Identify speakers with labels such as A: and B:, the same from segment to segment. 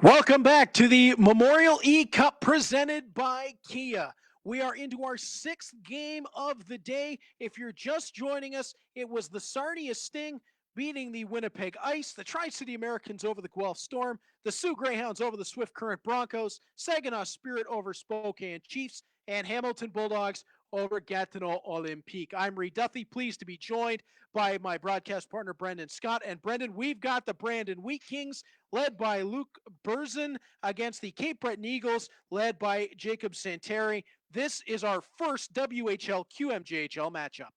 A: Welcome back to the Memorial E-Cup presented by Kia. We are into our sixth game of the day. If you're just joining us, it was the Sarnia Sting beating the Winnipeg Ice, the Tri-City Americans over the Guelph Storm, the Sioux Greyhounds over the Swift Current Broncos, Saginaw Spirit over Spokane Chiefs, and Hamilton Bulldogs over Gatineau Olympique. I'm Reed Duffy, pleased to be joined by my broadcast partner, Brendan Scott. And Brendan, we've got the Brandon Wheat Kings led by Luke Burzin against the Cape Breton Eagles, led by Jacob Santeri. This is our first WHL QMJHL matchup.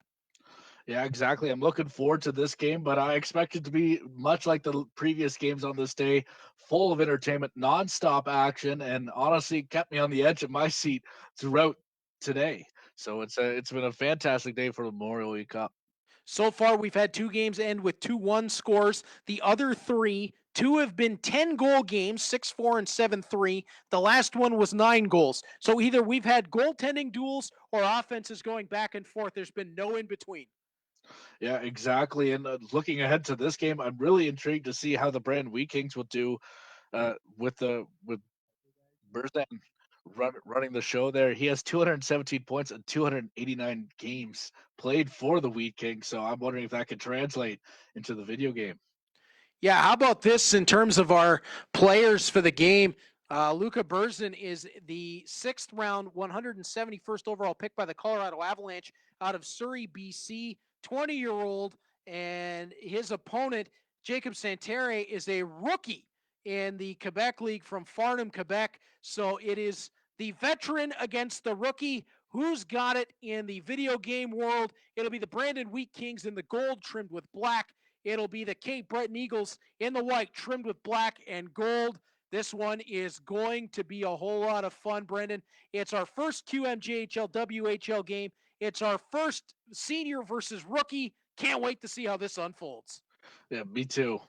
B: Yeah, exactly. I'm looking forward to this game, but I expect it to be much like the previous games on this day, full of entertainment, nonstop action, and honestly kept me on the edge of my seat throughout today. So it's been a fantastic day for the Memorial League Cup.
A: So far, we've had two games end with 2-1 scores. The other two have been 10-goal games, 6-4 and 7-3. The last one was 9 goals. So either we've had goaltending duels or offenses going back and forth. There's been no in between.
B: Yeah, exactly. And looking ahead to this game, I'm really intrigued to see how the Brand Wheat Kings will do with Berzan running the show there. He has 217 points and 289 games played for the Wheat Kings. So I'm wondering if that could translate into the video game.
A: Yeah, how about this in terms of our players for the game? Luca Burzin is the sixth round, 171st overall pick by the Colorado Avalanche out of Surrey, BC. 20-year-old, and his opponent, Jacob Santeri, is a rookie in the Quebec League from Farnham, Quebec. So it is the veteran against the rookie. Who's got it in the video game world? It'll be the Brandon Wheat Kings in the gold trimmed with black. It'll be the Cape Breton Eagles in the white trimmed with black and gold. This one is going to be a whole lot of fun, Brendan. It's our first QMJHL WHL game. It's our first senior versus rookie. Can't wait to see how this unfolds.
B: Yeah, me too.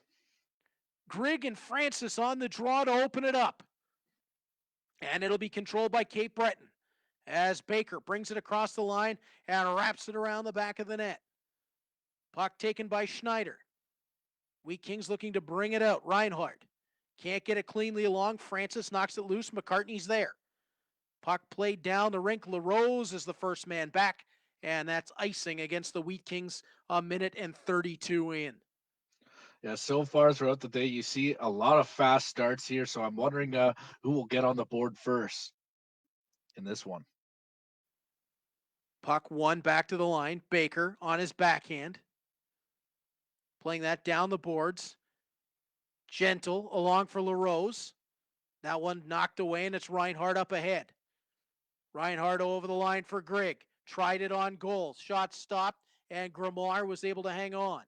A: Grigg and Francis on the draw to open it up. And it'll be controlled by Cape Breton as Baker brings it across the line and wraps it around the back of the net. Puck taken by Schneider. Wheat Kings looking to bring it out. Reinhardt can't get it cleanly along. Francis knocks it loose. McCartney's there. Puck played down the rink. LaRose is the first man back, and that's icing against the Wheat Kings a minute and 32 in.
B: Yeah, so far throughout the day, you see a lot of fast starts here. So I'm wondering who will get on the board first in this one.
A: Puck one back to the line. Baker on his backhand. Playing that down the boards. Gentle along for LaRose. That one knocked away, and it's Reinhardt up ahead. Reinhardt over the line for Grigg. Tried it on goal. Shot stopped, and Grimoire was able to hang on.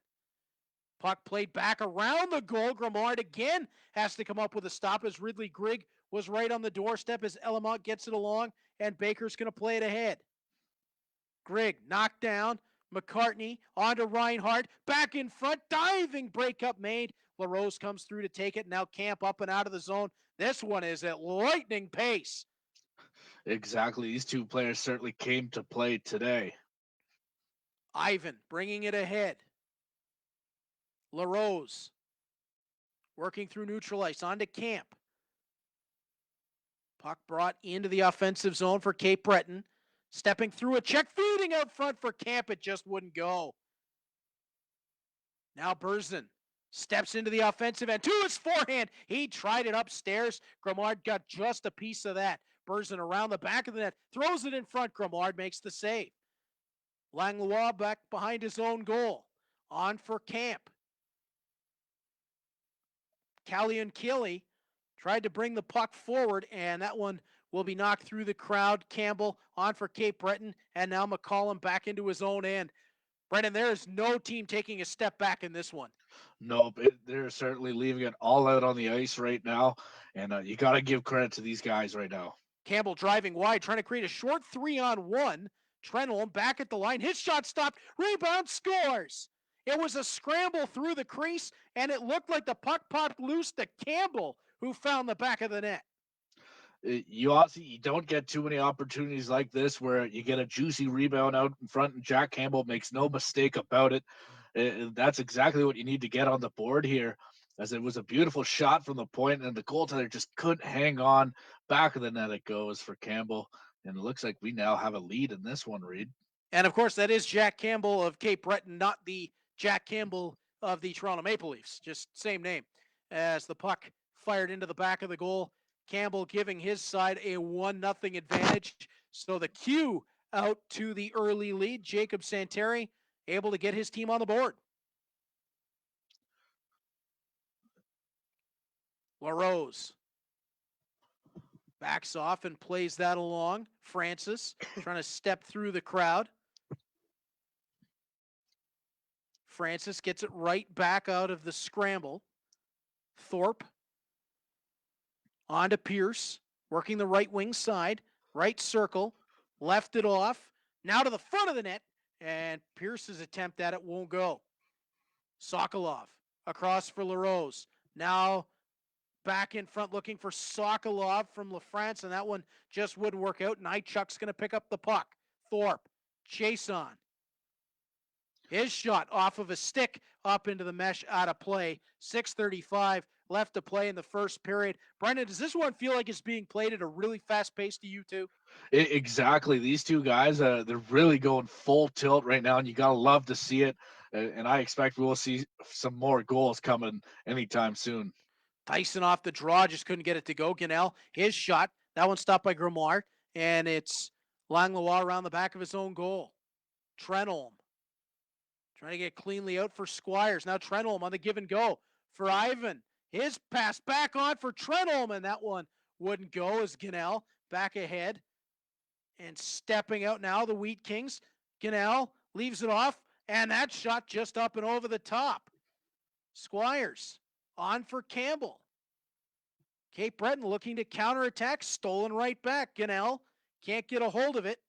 A: Puck played back around the goal. Grimoire again has to come up with a stop as Ridley Grigg was right on the doorstep as Elamont gets it along, and Baker's going to play it ahead. Grigg knocked down. McCartney onto Reinhardt. Back in front. Diving breakup made. LaRose comes through to take it. Now Camp up and out of the zone. This one is at lightning pace.
B: Exactly. These two players certainly came to play today.
A: Ivan bringing it ahead. LaRose working through neutral ice. On to Camp. Puck brought into the offensive zone for Cape Breton. Stepping through a check, feeding out front for Camp. It just wouldn't go. Now Burzin steps into the offensive end to his forehand. He tried it upstairs. Grimoire got just a piece of that. Burzin around the back of the net, throws it in front. Grimoire makes the save. Langlois back behind his own goal. On for Camp. Callion Kelly tried to bring the puck forward, and that one will be knocked through the crowd. Campbell on for Cape Breton, and now McCollum back into his own end. Brendan, there is no team taking a step back in this one.
B: Nope, they're certainly leaving it all out on the ice right now, and you got to give credit to these guys right now.
A: Campbell driving wide, trying to create a short 3-on-1. Trenholm back at the line. His shot stopped. Rebound, scores. It was a scramble through the crease, and it looked like the puck popped loose to Campbell, who found the back of the net.
B: You don't get too many opportunities like this where you get a juicy rebound out in front, and Jack Campbell makes no mistake about it. That's exactly what you need to get on the board here. as it was a beautiful shot from the point, and the goaltender just couldn't hang on. Back of the net it goes for Campbell, and it looks like we now have a lead in this one, Reed.
A: And of course, that is Jack Campbell of Cape Breton, not the Jack Campbell of the Toronto Maple Leafs. Just same name. As the puck fired into the back of the goal, Campbell giving his side a 1-0 advantage. So the Q out to the early lead. Jacob Santeri able to get his team on the board. LaRose backs off and plays that along. Francis trying to step through the crowd. Francis gets it right back out of the scramble. Thorpe on to Pierce, working the right wing side, right circle, left it off, now to the front of the net, and Pierce's attempt at it won't go. Sokolov across for LaRose. Now back in front looking for Sokolov from LaFrance, and that one just wouldn't work out. Nychuk's going to pick up the puck. Thorpe, chase on. His shot off of a stick up into the mesh, out of play. 6:35 left to play in the first period. Brendan, does this one feel like it's being played at a really fast pace to you two?
B: Exactly. These two guys, they're really going full tilt right now, and you gotta love to see it. And I expect we will see some more goals coming anytime soon.
A: Tyson off the draw, just couldn't get it to go. Gunnell, his shot, that one stopped by Grimoire, and it's Langlois around the back of his own goal. Trenholm trying to get cleanly out for Squires. Now Trenholm on the give and go for Ivan. His pass back on for Trenholm, and that one wouldn't go as Gunnell back ahead. And stepping out now, the Wheat Kings. Gunnell leaves it off, and that shot just up and over the top. Squires on for Campbell. Cape Breton looking to counterattack, stolen right back. Gunnell can't get a hold of it.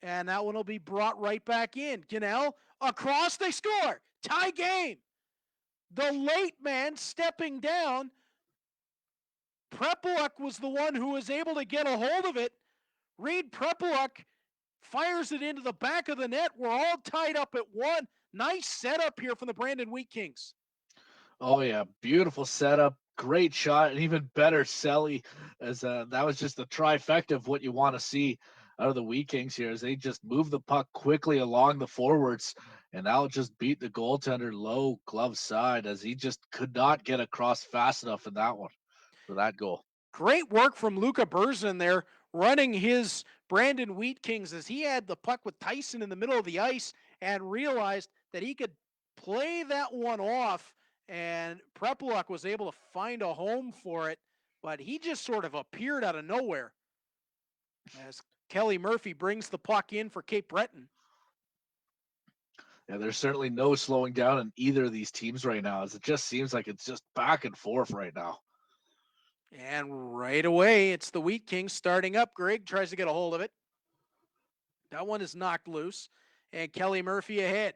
A: And that one will be brought right back in. Gunnell across, they score. Tie game. The late man stepping down. Prepeluk was the one who was able to get a hold of it. Reed Prepeluk fires it into the back of the net. We're all tied up at one. Nice setup here from the Brandon Wheat Kings.
B: Oh yeah, beautiful setup, great shot, and even better Selly, as that was just the trifecta of what you want to see out of the Wheat Kings here, as they just move the puck quickly along the forwards, and that'll just beat the goaltender low glove side, as he just could not get across fast enough in that one for that goal.
A: Great work from Luca Berzin there, running his Brandon Wheat Kings, as he had the puck with Tyson in the middle of the ice and realized that he could play that one off, and Prepeluk was able to find a home for it, but he just sort of appeared out of nowhere as Kelly Murphy brings the puck in for Cape Breton.
B: Yeah, there's certainly no slowing down in either of these teams right now, as it just seems like it's just back and forth right now.
A: And right away, it's the Wheat Kings starting up. Greg tries to get a hold of it. That one is knocked loose. And Kelly Murphy ahead.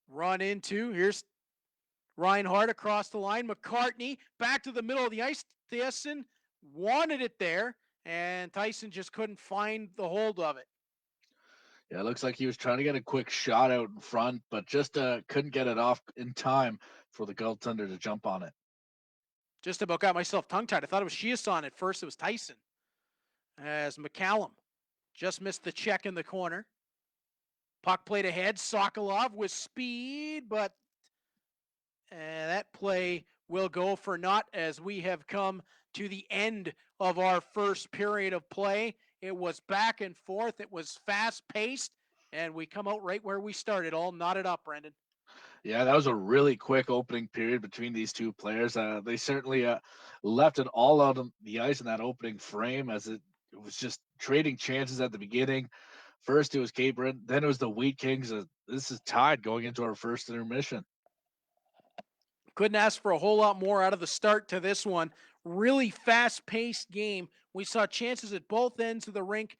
A: Run into, here's Reinhardt across the line. McCartney back to the middle of the ice. Tyson wanted it there, and Tyson just couldn't find the hold of it.
B: Yeah, it looks like he was trying to get a quick shot out in front, but just couldn't get it off in time for the goaltender to jump on it.
A: Just about got myself tongue-tied. I thought it was Chiasson at first. It was Tyson. As McCallum just missed the check in the corner. Puck played ahead. Sokolov with speed, but that play will go for naught, as we have come to the end of our first period of play. It was back and forth. It was fast-paced, and we come out right where we started, all knotted up, Brendan.
B: Yeah, that was a really quick opening period between these two players. They certainly left it all out on the ice in that opening frame, as it was just trading chances at the beginning. First, it was Cape Breton, then it was the Wheat Kings. This is tied going into our first intermission.
A: Couldn't ask for a whole lot more out of the start to this one. Really fast-paced game. We saw chances at both ends of the rink.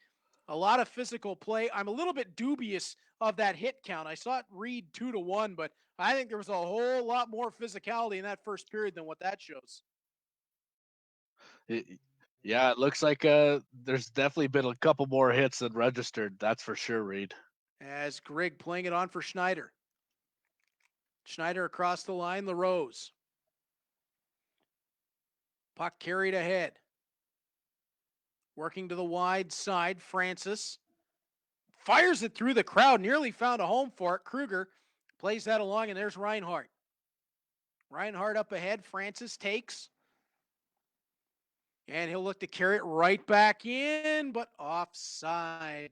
A: A lot of physical play. I'm a little bit dubious of that hit count. I saw it read 2-1, but I think there was a whole lot more physicality in that first period than what that shows.
B: Yeah, it looks like there's definitely been a couple more hits than registered. That's for sure, Reed.
A: As Greg playing it on for Schneider. Schneider across the line, LaRose. Puck carried ahead. Working to the wide side, Francis fires it through the crowd, nearly found a home for it. Kruger plays that along, and there's Reinhardt. Reinhardt up ahead, Francis takes. And he'll look to carry it right back in, but offside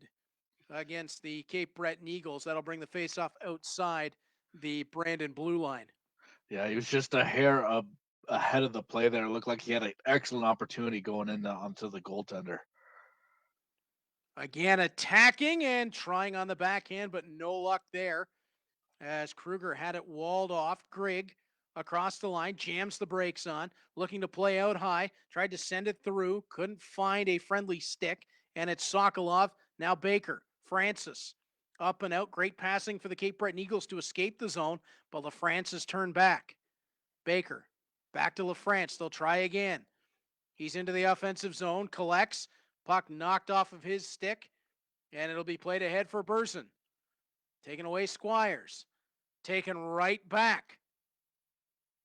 A: against the Cape Breton Eagles. That'll bring the faceoff outside the Brandon blue line.
B: Yeah, he was just a hair ahead of the play there. It looked like he had an excellent opportunity going in onto the goaltender.
A: Again, attacking and trying on the backhand, but no luck there as Kruger had it walled off. Grigg across the line, jams the brakes on, looking to play out high, tried to send it through, couldn't find a friendly stick, and it's Sokolov. Now Baker, Francis, up and out. Great passing for the Cape Breton Eagles to escape the zone, but LaFrance turned back. Baker, back to LaFrance. They'll try again. He's into the offensive zone, collects, puck knocked off of his stick, and it'll be played ahead for Burson. Taking away Squires. Taken right back.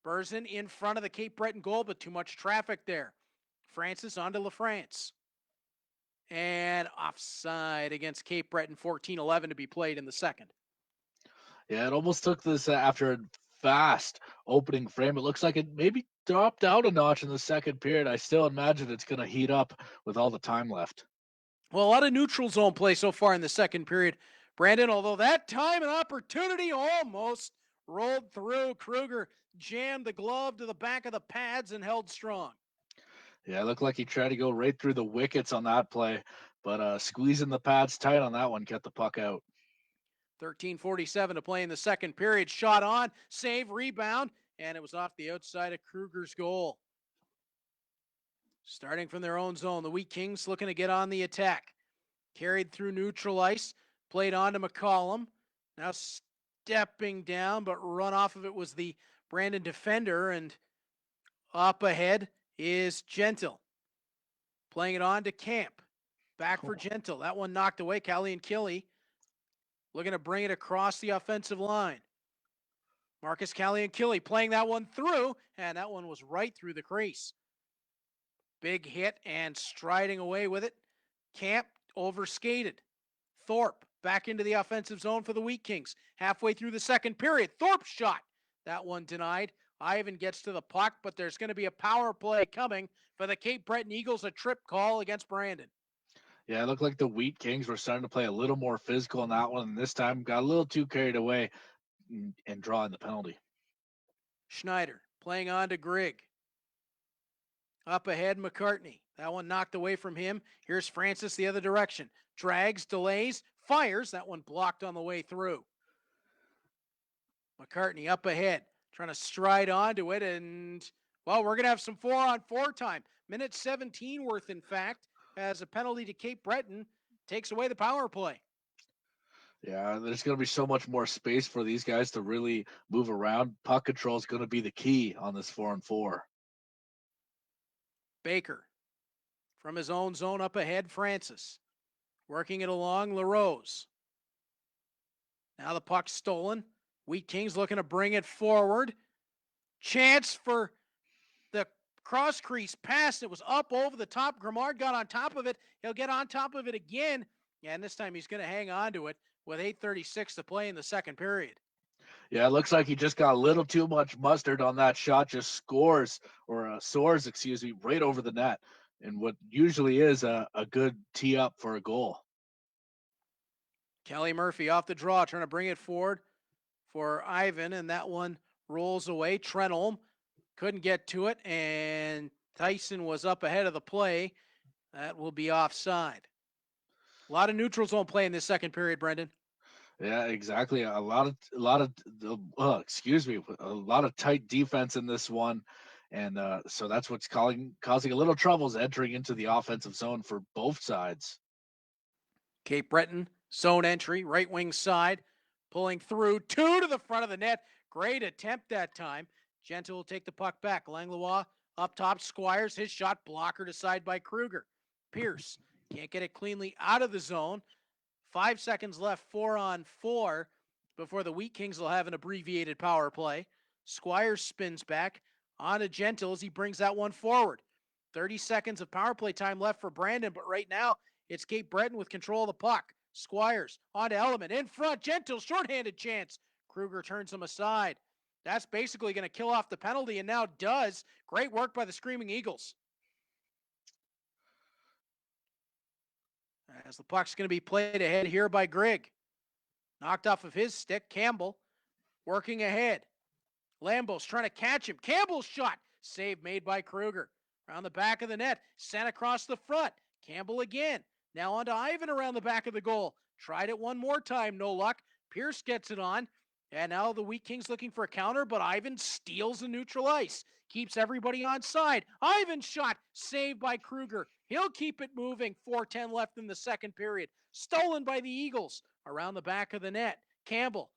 A: Burson in front of the Cape Breton goal, but too much traffic there. Francis onto LaFrance. And offside against Cape Breton, 14-11 to be played in the second.
B: Yeah, it almost took this after a fast opening frame. It looks like it maybe dropped out a notch in the second period. I still imagine it's going to heat up with all the time left.
A: Well, a lot of neutral zone play so far in the second period, Brandon, although that time and opportunity almost rolled through. Kruger jammed the glove to the back of the pads and held strong.
B: Yeah, it looked like he tried to go right through the wickets on that play, but squeezing the pads tight on that one kept the puck out.
A: 13:47 to play in the second period. Shot on, save, rebound, and it was off the outside of Kruger's goal. Starting from their own zone, the Wheat Kings looking to get on the attack. Carried through neutral ice, played on to McCollum. Now stepping down, but run off of it was the Brandon defender, and up ahead is Gentle. Playing it on to Camp. Back for Gentle. That one knocked away. Callie Killy looking to bring it across the offensive line. Marcus Killy playing that one through, and that one was right through the crease. Big hit and striding away with it. Camp overskated. Thorpe back into the offensive zone for the Wheat Kings. Halfway through the second period, Thorpe shot. That one denied. Ivan gets to the puck, but there's going to be a power play coming for the Cape Breton Eagles, a trip call against Brandon.
B: Yeah, it looked like the Wheat Kings were starting to play a little more physical in that one, and this time got a little too carried away and drawing the penalty.
A: Schneider playing on to Grigg. Up ahead, McCartney. That one knocked away from him. Here's Francis the other direction. Drags, delays, fires. That one blocked on the way through. McCartney up ahead, trying to stride onto it, and, well, we're going to have some 4-on-4 time. Minute 17 worth, in fact, as a penalty to Cape Breton takes away the power play.
B: Yeah, there's going to be so much more space for these guys to really move around. Puck control is going to be the key on this 4-on-4.
A: Baker from his own zone up ahead, Francis. Working it along, LaRose. Now the puck stolen. Wheat Kings looking to bring it forward. Chance for the cross crease pass. It was up over the top. Grimard got on top of it. He'll get on top of it again. And this time he's going to hang on to it with 8:36 to play in the second period.
B: Yeah, it looks like he just got a little too much mustard on that shot. Just soars, excuse me, right over the net. And what usually is a good tee up for a goal.
A: Kelly Murphy off the draw, trying to bring it forward for Ivan, and that one rolls away. Trenholm couldn't get to it, and Tyson was up ahead of the play. That will be offside. A lot of neutral zone play in this second period, Brendan.
B: Yeah, exactly. A lot of tight defense in this one, and so that's what's causing a little troubles entering into the offensive zone for both sides.
A: Cape Breton zone entry, right wing side, pulling through, two to the front of the net. Great attempt that time. Gentle will take the puck back. Langlois up top. Squires, his shot blocker aside by Kruger. Pierce can't get it cleanly out of the zone. 5 seconds left, 4-on-4. before the Wheat Kings will have an abbreviated power play. Squires spins back on to Gentle as he brings that one forward. 30 seconds of power play time left for Brandon, but right now it's Cape Breton with control of the puck. Squires on to Element in front. Gentle, shorthanded chance. Kruger turns him aside. That's basically going to kill off the penalty, and now does. Great work by the Screaming Eagles. As the puck's going to be played ahead here by Grigg. Knocked off of his stick. Campbell working ahead. Lambos trying to catch him. Campbell's shot. Save made by Kruger. Around the back of the net. Sent across the front. Campbell again. Now on to Ivan around the back of the goal. Tried it one more time. No luck. Pierce gets it on. And now the Wheat Kings looking for a counter, but Ivan steals the neutral ice. Keeps everybody on side. Ivan's shot. Saved by Kruger. He'll keep it moving. 4:10 left in the second period. Stolen by the Eagles. Around the back of the net. Campbell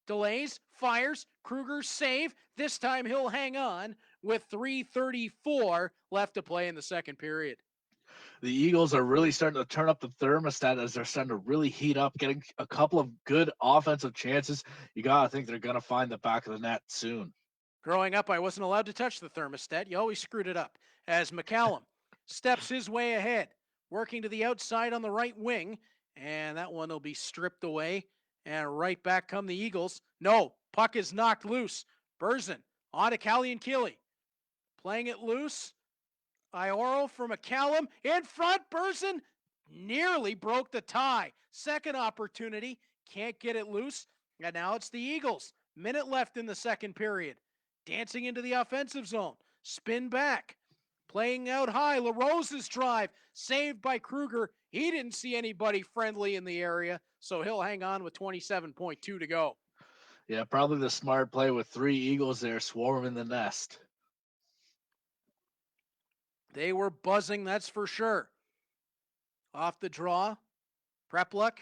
A: delays, fires, Kruger save. This time he'll hang on with 3:34 left to play in the second period.
B: The Eagles are really starting to turn up the thermostat as they're starting to really heat up, getting a couple of good offensive chances. You got to think they're going to find the back of the net soon.
A: Growing up, I wasn't allowed to touch the thermostat. You always screwed it up. As McCallum steps his way ahead, working to the outside on the right wing, and that one will be stripped away. And right back come the Eagles. No, puck is knocked loose. Burzin on to Callie and Keeley. Playing it loose. Ioro for McCallum. In front, Burzin nearly broke the tie. Second opportunity. Can't get it loose. And now it's the Eagles. Minute left in the second period. Dancing into the offensive zone. Spin back. Playing out high. LaRose's drive. Saved by Kruger. He didn't see anybody friendly in the area, so he'll hang on with 27.2 to go.
B: Yeah, probably the smart play with 3 Eagles there swarming the nest.
A: They were buzzing, that's for sure. Off the draw. Prepluck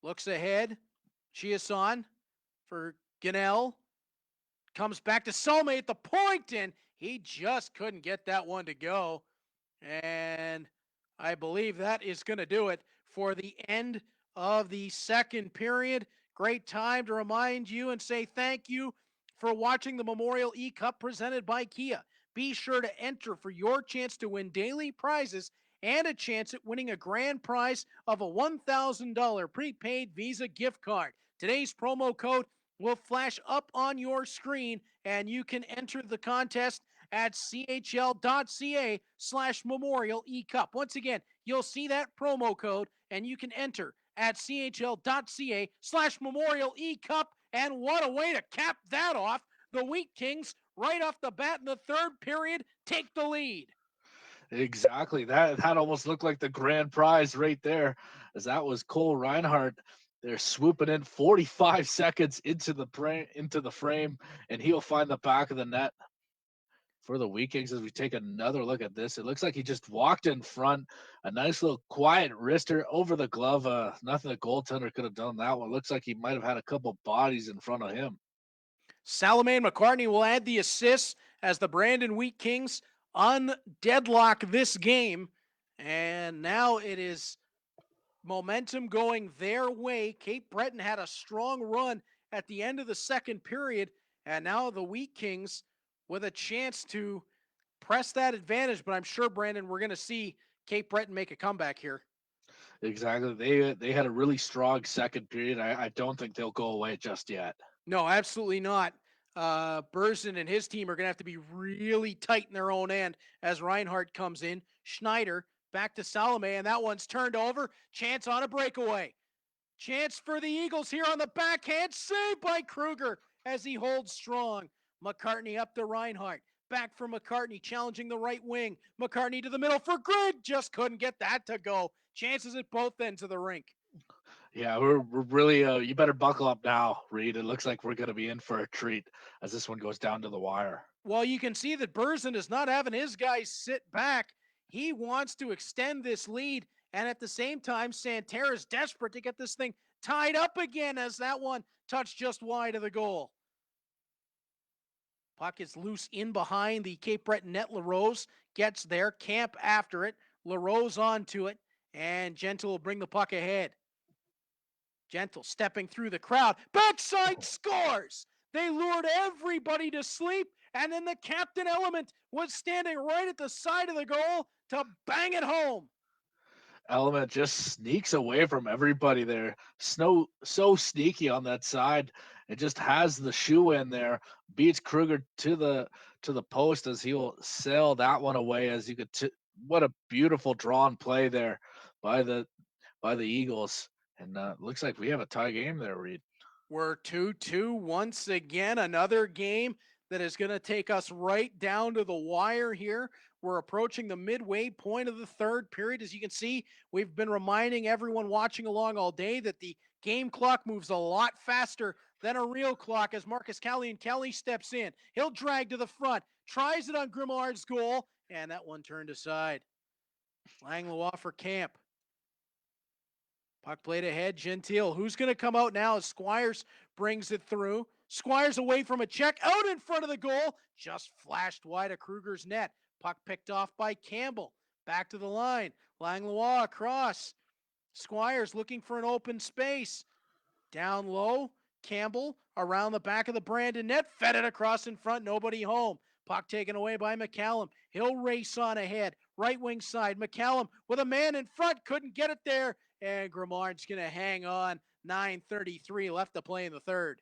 A: looks ahead. Chiasson for Gunnell. Comes back to Salme at the point, and he just couldn't get that one to go. And I believe that is going to do it for the end of the second period. Great time to remind you and say thank you for watching the Memorial E-Cup presented by Kia. Be sure to enter for your chance to win daily prizes and a chance at winning a grand prize of a $1,000 prepaid Visa gift card. Today's promo code will flash up on your screen, and you can enter the contest at chl.ca/Memorial E-Cup. Once again, you'll see that promo code, and you can enter at chl.ca/Memorial E-Cup. And what a way to cap that off. The Wheat Kings, right off the bat in the third period, take the lead.
B: Exactly. That almost looked like the grand prize right there, as that was Cole Reinhardt. They're swooping in 45 seconds into the frame, and he'll find the back of the net for the Wheat Kings. As we take another look at this, it looks like he just walked in front. A nice little quiet wrister over the glove. Nothing the goaltender could have done that one. Looks like he might have had a couple bodies in front of him.
A: Salome and McCartney will add the assists as the Brandon Wheat Kings undeadlock this game. And now it is momentum going their way. Cape Breton had a strong run at the end of the second period, and now the Wheat Kings with a chance to press that advantage. But I'm sure, Brandon, we're going to see Cape Breton make a comeback here.
B: Exactly. They had a really strong second period. I don't think they'll go away just yet.
A: No, absolutely not. Burzin and his team are going to have to be really tight in their own end as Reinhardt comes in. Schneider back to Salome, and that one's turned over. Chance on a breakaway. Chance for the Eagles here on the backhand. Saved by Kruger as he holds strong. McCartney up to Reinhardt. Back for McCartney, challenging the right wing. McCartney to the middle for Grigg. Just couldn't get that to go. Chances at both ends of the rink.
B: Yeah, we're really, you better buckle up now, Reed. It looks like we're going to be in for a treat as this one goes down to the wire.
A: Well, you can see that Burzin is not having his guys sit back. He wants to extend this lead. And at the same time, Santerra's desperate to get this thing tied up again as that one touched just wide of the goal. Puck is loose in behind the Cape Breton net. LaRose gets there. Camp after it. LaRose onto it. And Gentle will bring the puck ahead. Gentle stepping through the crowd. Backside scores. They lured everybody to sleep, and then the captain element was standing right at the side of the goal to bang it home.
B: Element just sneaks away from everybody there. Snow so sneaky on that side. It just has the shoe in there. Beats Kruger to the post as he will sail that one away. As you could, what a beautiful drawn play there by the Eagles. And looks like we have a tie game there, Reed.
A: We're 2-2 once again. Another game that is going to take us right down to the wire here. We're approaching the midway point of the third period. As you can see, we've been reminding everyone watching along all day that the game clock moves a lot faster than a real clock as Marcus Kelly steps in. He'll drag to the front, tries it on Grimard's goal, and that one turned aside. Langlois for Camp. Puck played ahead, Gentile. Who's going to come out now as Squires brings it through? Squires away from a check, out in front of the goal, just flashed wide of Kruger's net. Puck picked off by Campbell. Back to the line. Langlois across. Squires looking for an open space. Down low, Campbell around the back of the Brandon net, fed it across in front, nobody home. Puck taken away by McCallum. He'll race on ahead. Right wing side. McCallum with a man in front, couldn't get it there. And Grimard's going to hang on. 9:33 left to play in the third.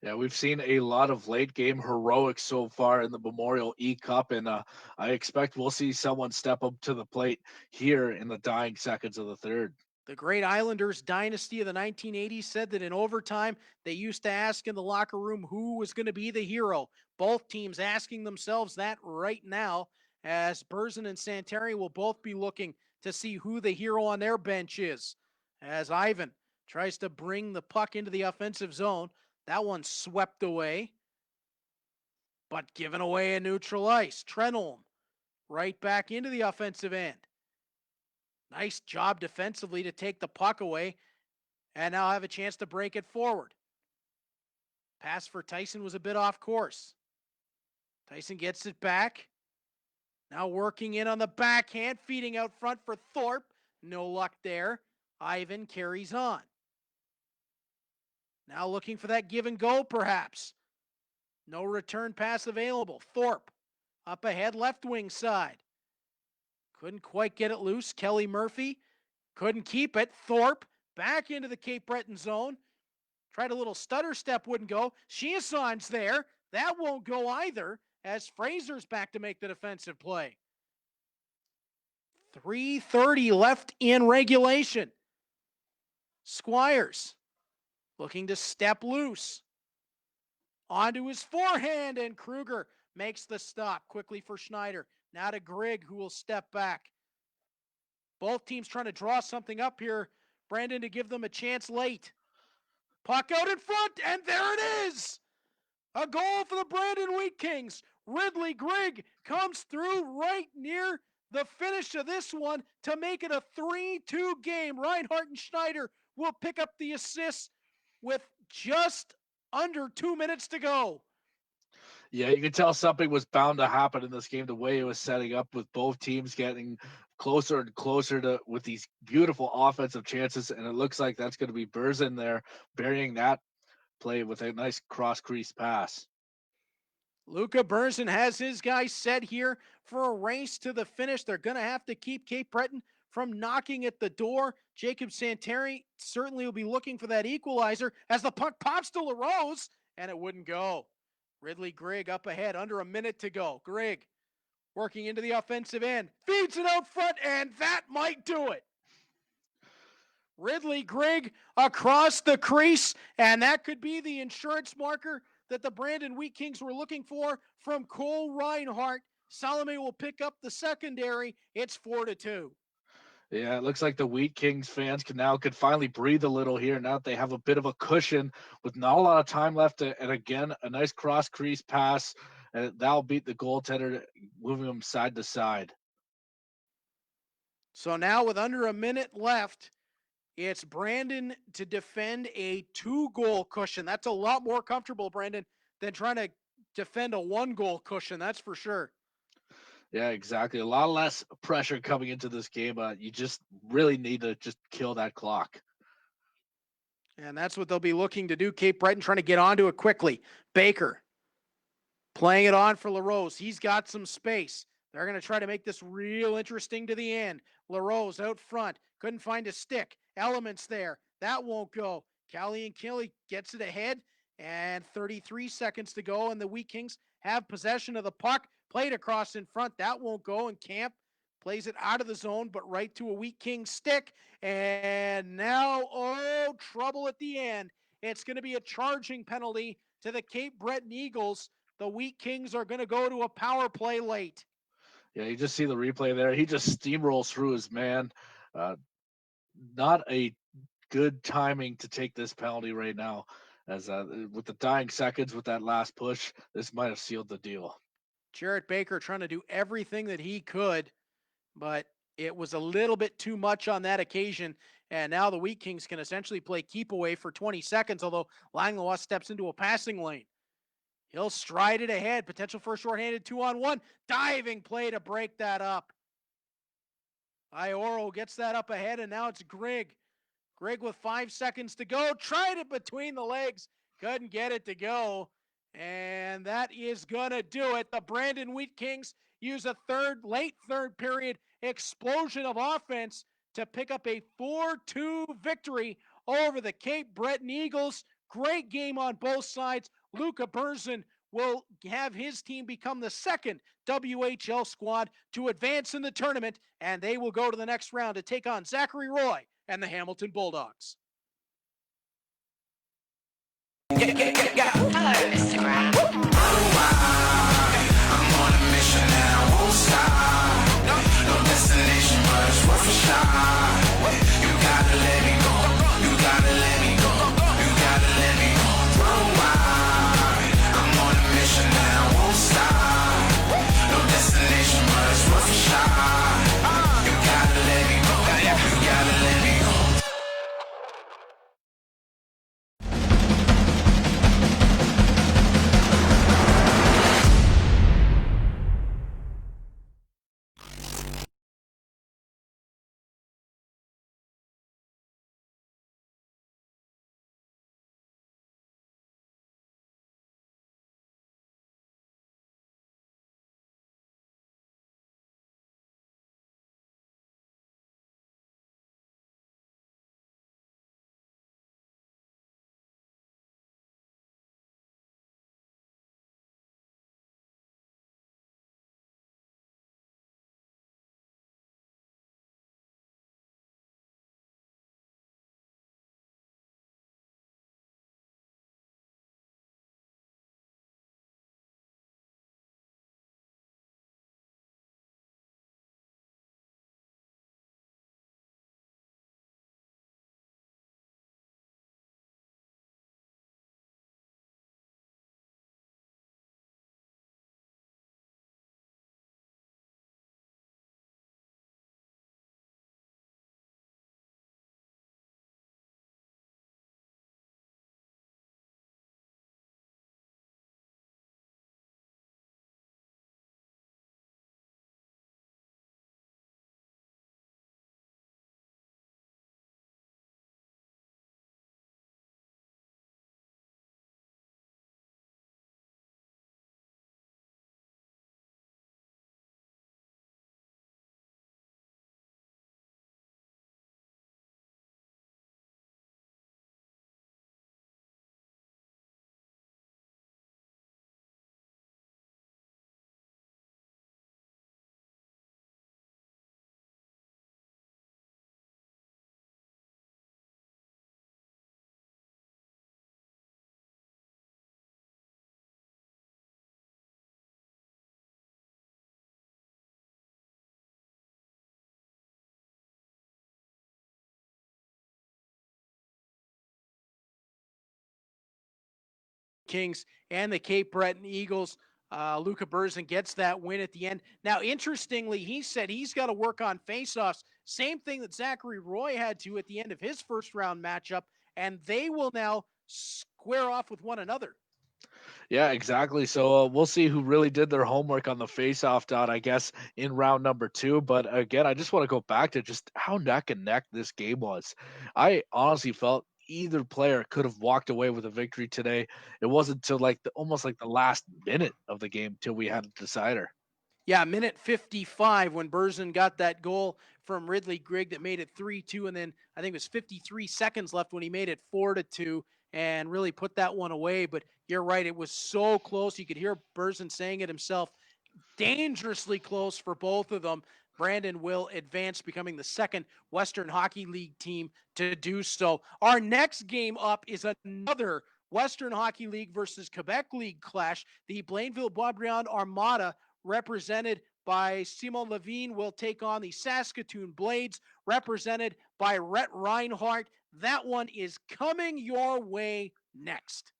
B: Yeah, we've seen a lot of late game heroics so far in the Memorial E Cup, and I expect we'll see someone step up to the plate here in the dying seconds of the third.
A: The great Islanders dynasty of the 1980s said that in overtime, they used to ask in the locker room who was going to be the hero. Both teams asking themselves that right now, as Berzin and Santeri will both be looking to see who the hero on their bench is. As Ivan tries to bring the puck into the offensive zone, that one swept away, but given away a neutral ice. Trenholm right back into the offensive end. Nice job defensively to take the puck away and now have a chance to break it forward. Pass for Tyson was a bit off course. Tyson gets it back. Now working in on the backhand, feeding out front for Thorpe. No luck there. Ivan carries on. Now looking for that give and go perhaps. No return pass available. Thorpe up ahead, left wing side. Couldn't quite get it loose. Kelly Murphy couldn't keep it. Thorpe back into the Cape Breton zone. Tried a little stutter step, wouldn't go. Chiasson's there. That won't go either as Fraser's back to make the defensive play. 3:30 left in regulation. Squires looking to step loose. Onto his forehand, and Kruger makes the stop quickly for Schneider. Now to Grigg, who will step back. Both teams trying to draw something up here, Brandon, to give them a chance late. Puck out in front, and there it is! A goal for the Brandon Wheat Kings. Ridley Grigg comes through right near the finish of this one to make it a 3-2 game. Reinhardt and Schneider will pick up the assists with just under 2 minutes to go.
B: Yeah, you could tell something was bound to happen in this game, the way it was setting up with both teams getting closer and closer to with these beautiful offensive chances. And it looks like that's going to be Berzin there burying that play with a nice cross crease pass.
A: Luca Berzin has his guys set here for a race to the finish. They're going to have to keep Cape Breton from knocking at the door. Jacob Santeri certainly will be looking for that equalizer as the puck pops to LaRose, and it wouldn't go. Ridley Grigg up ahead, under a minute to go. Grigg working into the offensive end, feeds it out front, and that might do it. Ridley Grigg across the crease, and that could be the insurance marker that the Brandon Wheat Kings were looking for from Cole Reinhardt. Salome will pick up the secondary. It's 4-2.
B: Yeah, it looks like the Wheat Kings fans could finally breathe a little here now that they have a bit of a cushion with not a lot of time left. And again, a nice cross crease pass, and that'll beat the goaltender, moving them side to side.
A: So now with under a minute left, it's Brandon to defend a 2-goal cushion. That's a lot more comfortable, Brandon, than trying to defend a 1-goal cushion. That's for sure.
B: Yeah, exactly. A lot less pressure coming into this game. You just really need to just kill that clock.
A: And that's what they'll be looking to do. Cape Breton trying to get onto it quickly. Baker playing it on for LaRose. He's got some space. They're going to try to make this real interesting to the end. LaRose out front. Couldn't find a stick. Elements there. That won't go. Callie and Kelly gets it ahead. And 33 seconds to go. And the Wheat Kings have possession of the puck. Played across in front. That won't go. And Camp plays it out of the zone, but right to a Wheat King stick. And now, oh, trouble at the end. It's going to be a charging penalty to the Cape Breton Eagles. The Wheat Kings are going to go to a power play late.
B: Yeah, you just see the replay there. He just steamrolls through his man. Not a good timing to take this penalty right now. As with the dying seconds with that last push, this might have sealed the deal.
A: Jarrett Baker trying to do everything that he could, but it was a little bit too much on that occasion. And now the Wheat Kings can essentially play keep away for 20 seconds, although Langlois steps into a passing lane. He'll stride it ahead. Potential for a shorthanded 2-on-1. Diving play to break that up. Ioro gets that up ahead, and now it's Grigg. Grigg with 5 seconds to go. Tried it between the legs. Couldn't get it to go. And that is going to do it. The Brandon Wheat Kings use a late third period explosion of offense to pick up a 4-2 victory over the Cape Breton Eagles. Great game on both sides. Luca Berzin will have his team become the second WHL squad to advance in the tournament, and they will go to the next round to take on Zachary Roy and the Hamilton Bulldogs.
C: Hello, Instagram.
D: I'm on a mission and I won't stop. No destination, but it's worth a shot. You gotta let me go. You gotta let me go. You gotta let me go. Worldwide. I'm on a mission and I won't stop. No destination, but it's worth a shot. You gotta let me go. You gotta let me go.
A: Kings and the Cape Breton Eagles. Luca Berzin gets that win at the end. Now, interestingly, he said he's got to work on faceoffs. Same thing that Zachary Roy had to at the end of his first round matchup, and they will now square off with one another.
B: Yeah, exactly. So we'll see who really did their homework on the face-off dot, I guess, in round number 2. But again, I just want to go back to just how neck and neck this game was. I honestly felt either player could have walked away with a victory today. It wasn't until like almost like the last minute of the game till we had a decider.
A: Yeah, minute 55 when Berzin got that goal from Ridley Grigg that made it 3-2, and then I think it was 53 seconds left when he made it 4-2 and really put that one away. But you're right, it was so close. You could hear Berzin saying it himself. Dangerously close for both of them. Brandon will advance, becoming the second Western Hockey League team to do so. Our next game up is another Western Hockey League versus Quebec League clash. The Blainville-Boisbriand Armada, represented by Simon Levine, will take on the Saskatoon Blades, represented by Rhett Reinhardt. That one is coming your way next.